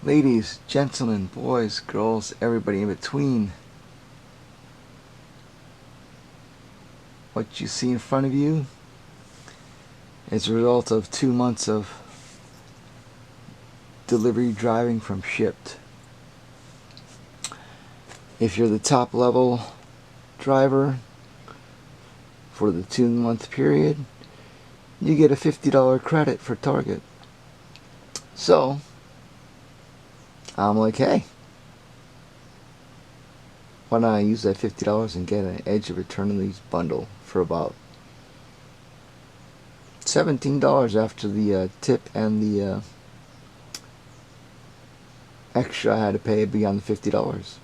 Ladies, gentlemen, boys, girls, everybody in between, what you see in front of you is a result of 2 months of delivery driving from Shipt. If you're the top level driver for the 2-month period, you get a $50 credit for Target. So, I'm like, hey, why not I use that $50 and get an Edge of Eternity's bundle for about $17 after the tip and the extra I had to pay beyond the $50.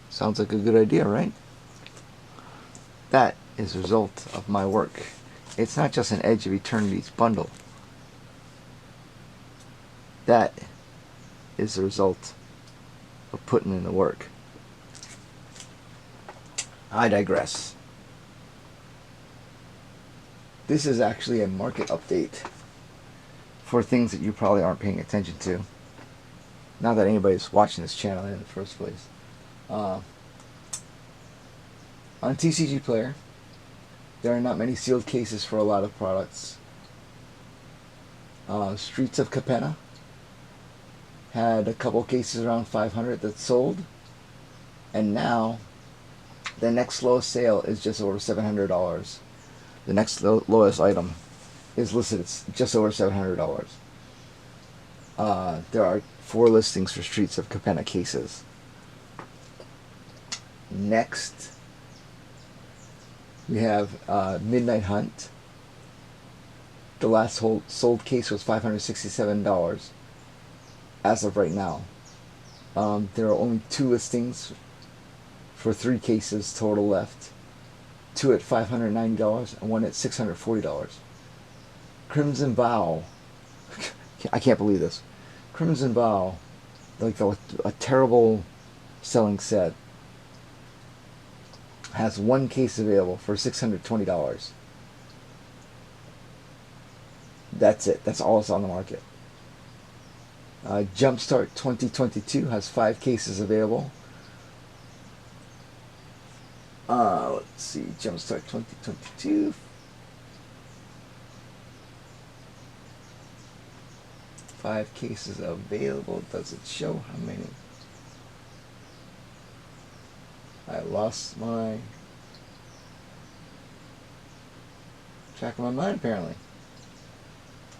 Sounds like a good idea, right? That is a result of my work. It's not just an Edge of Eternity's bundle. That is the result of putting in the work. I digress. This is actually a market update for things that you probably aren't paying attention to. Not that anybody's watching this channel in the first place. On TCG Player, there are not many sealed cases for a lot of products. Streets of Capenna had a couple cases around 500 that sold, and now the next lowest sale is just over $700. The next lowest item is listed at just over $700. There are 4 listings for Streets of Capenna cases. Next, we have Midnight Hunt. The last sold case was $567 as of right now. There are only 2 listings for 3 cases total left. 2 at $590 and 1 at $640. Crimson Vow. I can't believe this. Crimson Vow, like a terrible selling set, has 1 case available for $620. That's it. That's all that's on the market. Jumpstart 2022 has 5 cases available. Let's see, Jumpstart 2022. 5 cases available. Does it show how many? I lost my track of my mind apparently.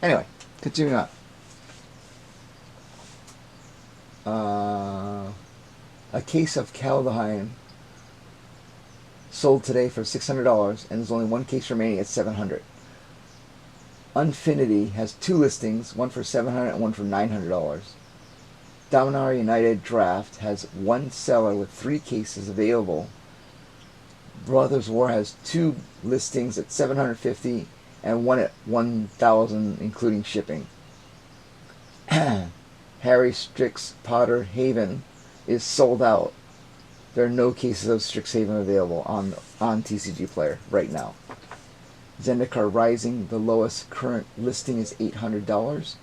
Anyway, continuing on. A case of Kaldheim sold today for $600, and there's only 1 case remaining at $700. Unfinity has 2 listings, one for $700 and one for $900. Dominaria United Draft has 1 seller with 3 cases available. Brothers War has 2 listings at $750 and 1 at $1,000 including shipping. Harry Strix Potter Haven is sold out. There are no cases of Strixhaven available on TCG Player right now. Zendikar Rising, the lowest current listing is $800,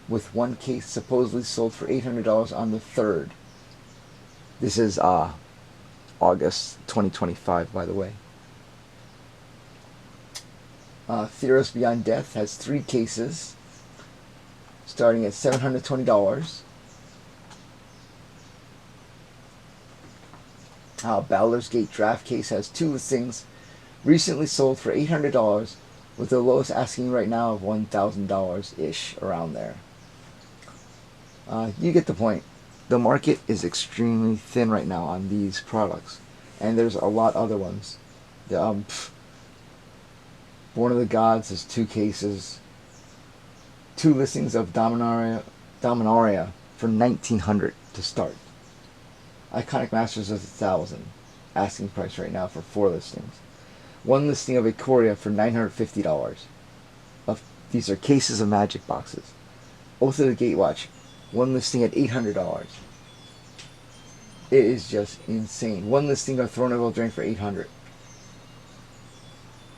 with 1 case supposedly sold for $800 on the 3rd. This is August 2025, by the way. Theros Beyond Death has 3 cases, starting at $720. Baldur's Gate Draft Case has 2 listings, recently sold for $800, with the lowest asking right now of $1,000-ish, around there. You get the point. The market is extremely thin right now on these products, and there's a lot other ones. Born of the Gods has 2 cases, 2 listings of Dominaria for $1,900 to start. Iconic Masters is $1,000, asking price right now for 4 listings. 1 listing of Ikoria for $950. These are cases of Magic boxes. Oath of the Gatewatch, 1 listing at $800. It is just insane. 1 listing of Throne of Eldraine for $800.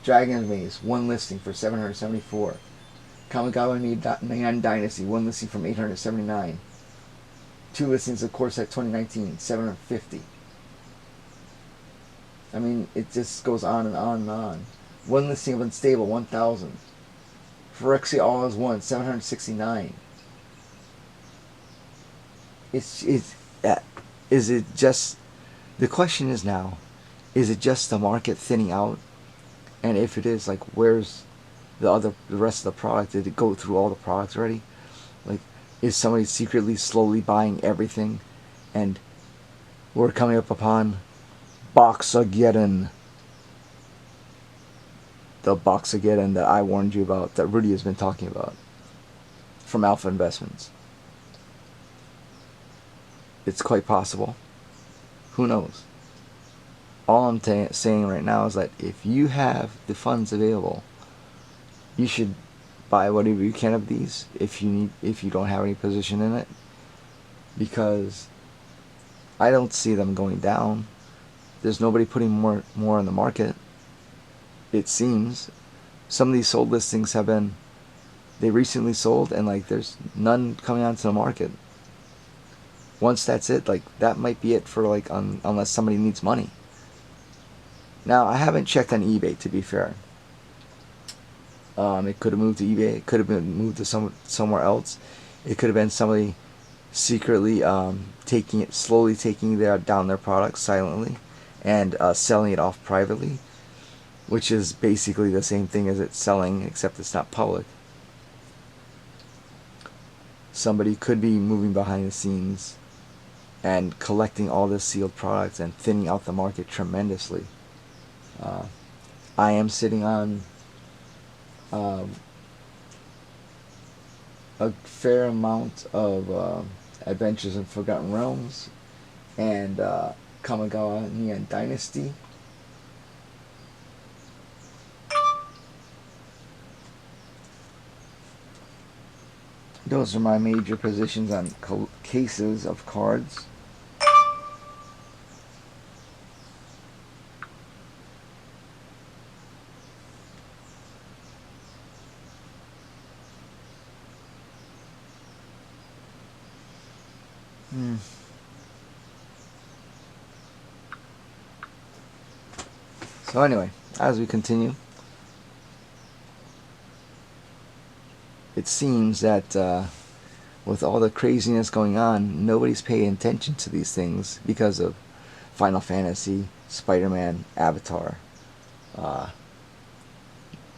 Dragon's Maze, 1 listing for $774. Kamigawa Neon Dynasty, 1 listing from $879. 2 listings of Corset 2019, 750. I mean, it just goes on and on and on. 1 listing of Unstable, 1,000. Phyrexia All Is One, 769. It's is it just, the question is now, is it just the market thinning out? And if it is, like, where's the rest of the product? Did it go through all the products already? Like, is somebody secretly slowly buying everything, and we're coming up upon Boxageddon, the Boxageddon that I warned you about, that Rudy has been talking about, from Alpha Investments? It's quite possible. Who knows? All I'm saying right now is that if you have the funds available, you should buy whatever you can of these if you don't have any position in it, because I don't see them going down. There's nobody putting more on the market, it seems. Some of these sold listings have been, they recently sold, and like there's none coming onto the market. Once that's it, like that might be it for like unless somebody needs money. Now, I haven't checked on eBay, to be fair. It could have moved to eBay. It could have been moved to somewhere else. It could have been somebody secretly slowly taking down their product silently and selling it off privately, which is basically the same thing as it's selling, except it's not public. Somebody could be moving behind the scenes and collecting all this sealed products and thinning out the market tremendously. I am sitting on a fair amount of Adventures in Forgotten Realms and Kamigawa Neon Dynasty. Those are my major positions on cases of cards. So anyway, as we continue, it seems that with all the craziness going on, nobody's paying attention to these things because of Final Fantasy, Spider-Man, Avatar.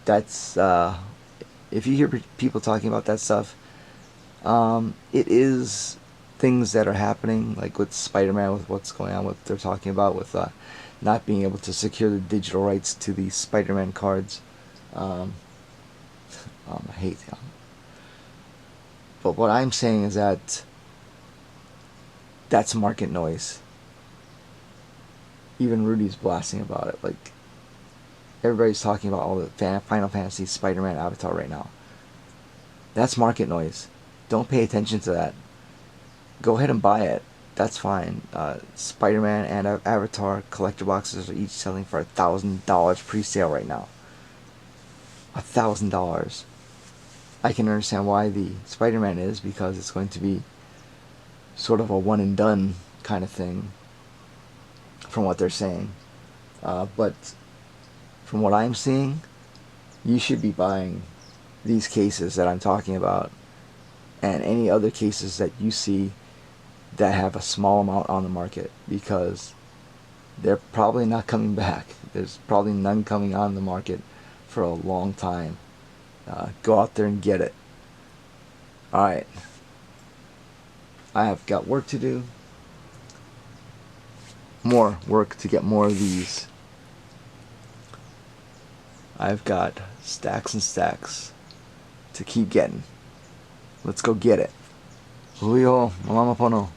That's if you hear people talking about that stuff, it is things that are happening, like with Spider-Man, with what's going on, what they're talking about with not being able to secure the digital rights to the Spider-Man cards. I hate them. But what I'm saying is that that's market noise. Even Rudy's blasting about it. Like, everybody's talking about all the Final Fantasy, Spider-Man, Avatar right now. That's market noise. Don't pay attention to that. Go ahead and buy it. That's fine. Spider-Man and Avatar collector boxes are each selling for $1,000 pre-sale right now. $1,000. I can understand why the Spider-Man is, because it's going to be sort of a one and done kind of thing, from what they're saying. But from what I'm seeing, you should be buying these cases that I'm talking about, and any other cases that you see that have a small amount on the market, because they're probably not coming back. There's probably none coming on the market for a long time. Go out there and get it. Alright. I have got work to do. More work to get more of these. I've got stacks and stacks to keep getting. Let's go get it. Huiho, Malamapono.